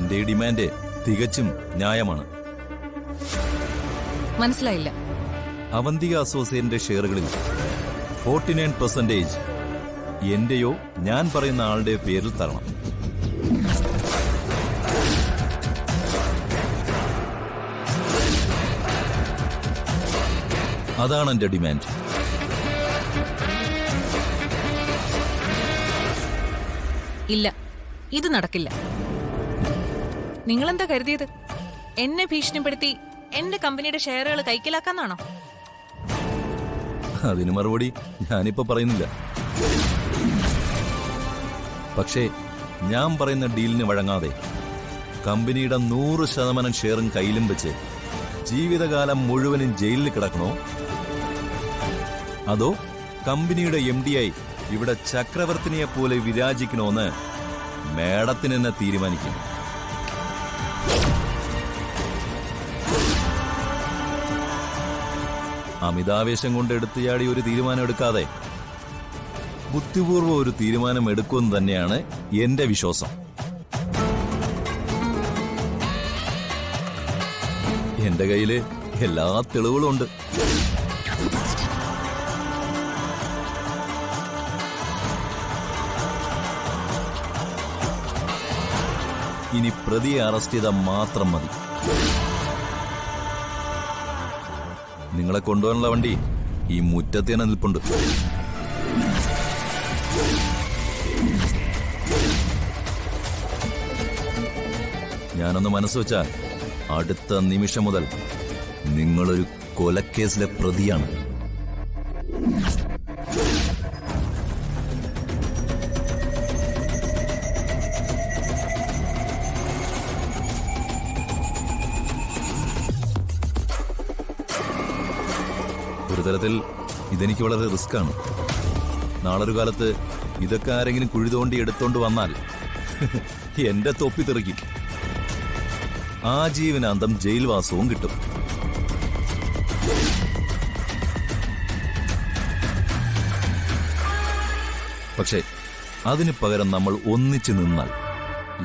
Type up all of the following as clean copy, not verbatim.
എന്റെ ഈ ഡിമാൻഡ് തികച്ചും ന്യായമാണ്. മനസ്സിലായില്ല. അവന്തിക അസോസിയേറ്റിന്റെ ഷെയറുകളിൽ 49% എന്റെയോ ഞാൻ പറയുന്ന ആളുടെ പേരിൽ തരണം. അതാണ് എന്റെ ഡിമാൻഡ്. ഇല്ല, ഇത് നടക്കില്ല. നിങ്ങളെന്താ കരുതിയത്? എന്നെ ഭീഷണിപ്പെടുത്തി എന്റെ കമ്പനിയുടെ ഷെയറുകൾ കൈക്കലാക്കാന്നാണോ? അതിന് മറുപടി ഞാനിപ്പോ പറയുന്നില്ല. പക്ഷേ ഞാൻ പറയുന്ന ഡീലിന് വഴങ്ങാതെ കമ്പനിയുടെ 100% ഷെയറും കയ്യിലും വെച്ച് ജീവിതകാലം മുഴുവനും ജയിലിൽ കിടക്കണോ, അതോ കമ്പനിയുടെ MD ആയി ഇവിടെ ചക്രവർത്തിനിയെ പോലെ വിരാജിക്കണോന്ന് മേഡത്തിന് തന്നെ തീരുമാനിക്കും. അമിതാവേശം കൊണ്ട് എടുത്തുചാടി ഒരു തീരുമാനം എടുക്കാതെ ബുദ്ധിപൂർവ്വം ഒരു തീരുമാനം എടുക്കുമെന്ന് തന്നെയാണ് എന്റെ വിശ്വാസം. എന്റെ കയ്യില് എല്ലാ തെളിവുകളും ഉണ്ട്. ഇനി പ്രതിയെ അറസ്റ്റ് ചെയ്താൽ മാത്രം മതി. നിങ്ങളെ കൊണ്ടുപോകാനുള്ള വണ്ടി ഈ മുറ്റത്ത് തന്നെ നിൽപ്പുണ്ട്. ഞാനൊന്ന് മനസ്സ് വെച്ചാൽ അടുത്ത നിമിഷം മുതൽ നിങ്ങളൊരു കൊലക്കേസിലെ പ്രതിയാണ്. ഒരു തരത്തിൽ ഇതെനിക്ക് വളരെ റിസ്ക്കാണ്. നാളൊരു കാലത്ത് ഇതൊക്കെ ആരെങ്കിലും കുഴി തോണ്ടി എടുത്തോണ്ട് വന്നാൽ എന്റെ തൊപ്പി തെറിക്കും. ആജീവനാന്തം ജയിൽവാസവും കിട്ടും. പക്ഷേ അതിന് പകരം നമ്മൾ ഒന്നിച്ചു നിന്നാൽ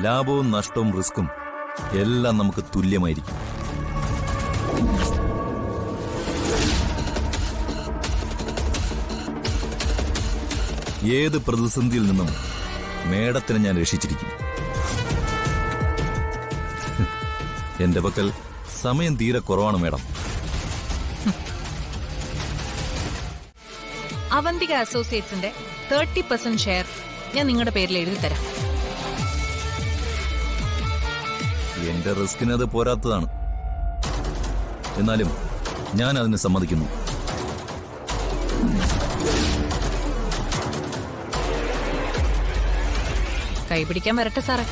ലാഭവും നഷ്ടവും റിസ്ക്കും എല്ലാം നമുക്ക് തുല്യമായിരിക്കും. ഏത് പ്രതിസന്ധിയിൽ നിന്നും മേഡത്തിനെ ഞാൻ രക്ഷിച്ചിരിക്കും. എന്റെ പക്കൽ സമയം തീരെ കുറവാണ് മേഡം. അവന്തിക അസോസിയേറ്റ്സിന്റെ 30% ഷെയർ ഞാൻ നിങ്ങളുടെ പേരിൽ എഴുതി തരാം. എന്റെ റിസ്കിന് അത് പോരാത്തതാണ്. എന്നാലും ഞാൻ അതിന് സമ്മതിക്കുന്നു. കൈപിടിക്കാൻ വരട്ടെ സാറേ.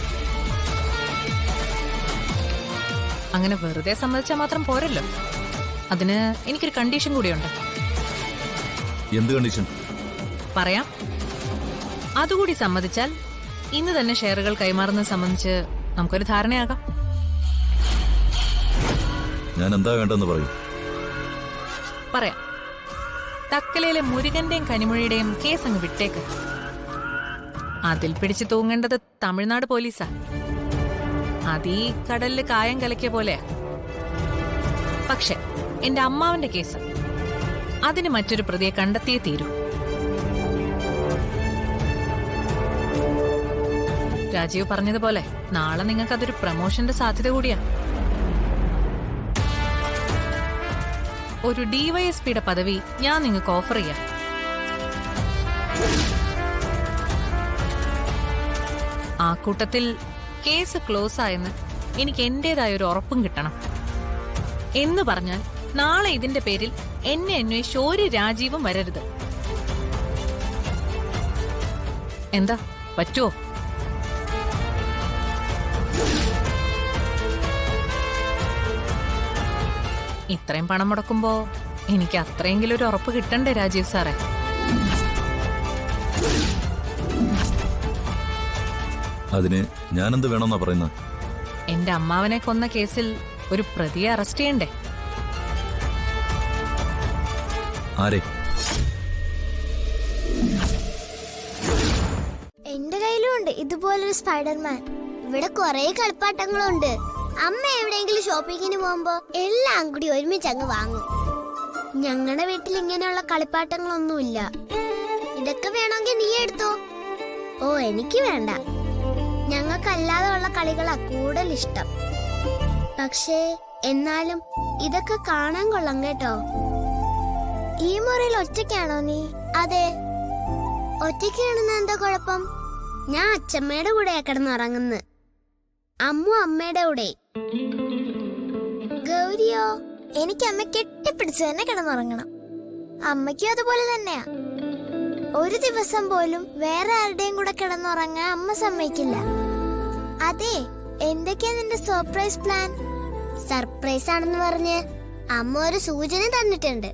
അങ്ങനെ വെറുതെ സമ്മതിച്ചാൽ മാത്രം പോരല്ലോ. അതിന് എനിക്കൊരു കണ്ടീഷൻ കൂടിയുണ്ട്. എന്ത് കണ്ടീഷൻ? പറയാം. അതുകൂടി സമ്മതിച്ചാൽ ഇന്ന് തന്നെ ഷെയറുകൾ കൈമാറുന്നത് സംബന്ധിച്ച് നമുക്കൊരു ധാരണയാകാം. ഞാൻ എന്താ വേണ്ടെന്ന് പറയും. പറയാം. തക്കലയിലെ മുരുകന്റെയും കനിമൊഴിയുടെയും കേസ് അങ്ങ് വിട്ടേക്ക്. അതിൽ പിടിച്ചു തൂങ്ങേണ്ടത് തമിഴ്നാട് പോലീസാ. അതീ കടലില് കായം കലക്കിയ പോലെയാ. പക്ഷെ എന്റെ അമ്മാവന്റെ കേസ്, അതിന് മറ്റൊരു പ്രതിയെ കണ്ടെത്തിയേ തീരൂ. രാജീവ് പറഞ്ഞതുപോലെ നാളെ നിങ്ങൾക്ക് അതൊരു പ്രമോഷന്റെ സാധ്യത കൂടിയാ. ഒരു DYSPയുടെ പദവി ഞാൻ നിങ്ങൾക്ക് ഓഫർ ചെയ്യാം. ആ കൂട്ടത്തിൽ കേസ് ക്ലോസ് ആയെന്ന് എനിക്ക് എന്റേതായ ഒരു ഉറപ്പും കിട്ടണം. എന്ന് പറഞ്ഞാൽ നാളെ ഇതിന്റെ പേരിൽ എന്നെ അന്വേഷിച്ച് ഒരു രാജീവും വരരുത്. എന്താ, പറ്റുമോ? ഇത്രയും പണം മുടക്കുമ്പോ എനിക്ക് അത്രയെങ്കിലും ഒരു ഉറപ്പ് കിട്ടണ്ടേ രാജീവ് സാറേ? അതിന് ഞാനെന്ത് വേണമെന്നാ പറയുന്നത്? എന്റെ അമ്മാവനെ കൊന്ന കേസിൽ ഒരു പ്രതിയെ അറസ്റ്റ് ചെയ്യണ്ടേ? ആരെ? എന്റെ കയ്യിലും ഉണ്ട് ഇതുപോലൊരു സ്പൈഡർമാൻ. ഇവിടെ കൊറേ കളിപ്പാട്ടങ്ങളുണ്ട്. അമ്മ എവിടെയെങ്കിലും ഷോപ്പിങ്ങിന് പോകുമ്പോ എല്ലാം കൂടി ഒരുമിച്ച് അങ്ങ് വാങ്ങും. ഞങ്ങളുടെ വീട്ടിൽ ഇങ്ങനെയുള്ള കളിപ്പാട്ടങ്ങളൊന്നുമില്ല. ഇതൊക്കെ വേണമെങ്കിൽ നീ എടുത്തോ. ഓ, എനിക്ക് വേണ്ട. ഞങ്ങൾക്കല്ലാതെ ഉള്ള കളികളാ കൂടുതൽ ഇഷ്ടം. പക്ഷേ എന്നാലും ഇതൊക്കെ കാണാൻ കൊള്ളാം കേട്ടോ. ഈ മുറിയിൽ ഒറ്റയ്ക്കാണോ നീ? അതെ, ഒറ്റയ്ക്കാണെന്ന് എന്താ കുഴപ്പം? ഞാൻ അച്ഛമ്മയുടെ കൂടെയാ കിടന്നുറങ്ങുന്നത്. അമ്മു അമ്മയുടെ കൂടെ. ഗൗരിയോ? എനിക്ക് അമ്മ കെട്ടിപ്പിടിച്ച് തന്നെ കിടന്നുറങ്ങണം. അമ്മയ്ക്കും അതുപോലെ തന്നെയാ. ഒരു ദിവസം പോലും വേറെ ആരുടെയും കൂടെ കിടന്നുറങ്ങാൻ അമ്മ സമ്മതിക്കില്ല. അതെ, എന്തൊക്കെയാ നിന്റെ സർപ്രൈസ് പ്ലാൻ? സർപ്രൈസ് ആണെന്ന് പറഞ്ഞ് അമ്മ ഒരു സൂചന തന്നിട്ടുണ്ട്.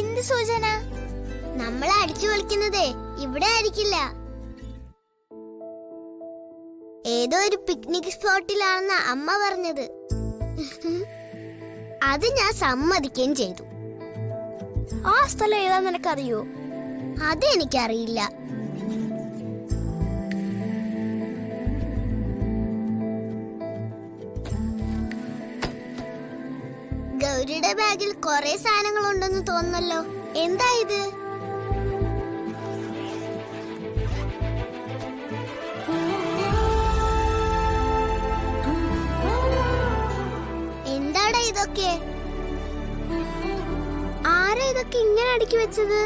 എന്ത് സൂചന? നമ്മളെ അടിച്ചു പൊളിക്കുന്നതേ ഇവിടെ ആയിരിക്കില്ല. ഏതോ ഒരു പിക്നിക് സ്പോട്ടിലാണെന്ന് അമ്മ പറഞ്ഞത്. അത് ഞാൻ സമ്മതിക്കുകയും ചെയ്തു. ആ സ്ഥലം ഏതാ നിനക്കറിയോ? അതെനിക്കറിയില്ല. ഗൗരിയുടെ ബാഗിൽ കുറെ സാധനങ്ങൾ ഉണ്ടെന്ന് തോന്നുന്നല്ലോ. എന്താ ഇത്? എന്താടാ ഇതൊക്കെ? ആരാ ഇതൊക്കെ ഇങ്ങനെ അടുക്കി വെച്ചത്?